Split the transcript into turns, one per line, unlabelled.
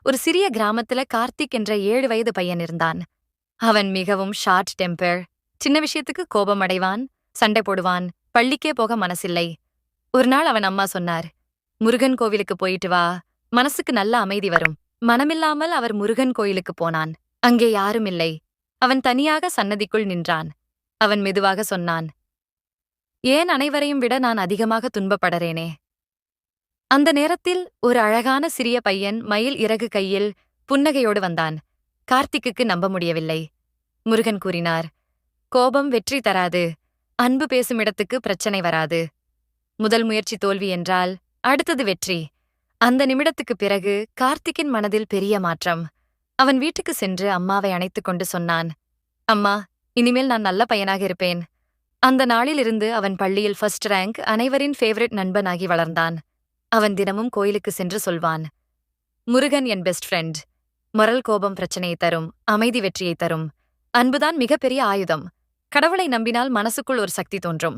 ஒரு சிறிய கிராமத்துல கார்த்திக் என்ற 7 வயது பையன் இருந்தான். அவன் மிகவும் ஷார்ட் டெம்பர். சின்ன விஷயத்துக்கு கோபம் அடைவான், சண்டை போடுவான், பள்ளிக்கே போக மனசில்லை. ஒரு நாள் அவன் அம்மா சொன்னார், முருகன் கோவிலுக்கு போயிட்டு வா, மனசுக்கு நல்ல அமைதி வரும். மனமில்லாமல் அவர் முருகன் கோயிலுக்கு போனான். அங்கே யாரும் இல்லை. அவன் தனியாக சன்னதிக்குள் நின்றான். அவன் மெதுவாக சொன்னான், ஏன் அனைவரையும் விட நான் அதிகமாக துன்பப்படறேனே. அந்த நேரத்தில் ஒரு அழகான சிறிய பையன் மயில் இறகு கையில் புன்னகையோடு வந்தான். கார்த்திக்குக்கு நம்ப முடியவில்லை. முருகன் கூறினார், கோபம் வெற்றி தராது. அன்பு பேசும் இடத்துக்கு பிரச்சனை வராது. முதல் முயற்சி தோல்வி என்றால் அடுத்தது வெற்றி. அந்த நிமிடத்துக்குப் பிறகு கார்த்திக்கின் மனதில் பெரிய மாற்றம். அவன் வீட்டுக்கு சென்று அம்மாவை அணைத்துக் கொண்டு சொன்னான், அம்மா, இனிமேல் நான் நல்ல பையனாக இருப்பேன். அந்த நாளிலிருந்து அவன் பள்ளியில் ஃபர்ஸ்ட் ரேங்க், அனைவரின் ஃபேவரட் நண்பனாகி வளர்ந்தான். அவன் தினமும் கோயிலுக்கு சென்று சொல்வான், முருகன் என் பெஸ்ட் ஃப்ரெண்ட். மொரல் கோபம் பிரச்சனையை தரும், அமைதி வெற்றியை தரும். அன்புதான் மிகப்பெரிய ஆயுதம். கடவுளை நம்பினால் மனசுக்குள் ஒரு சக்தி தோன்றும்.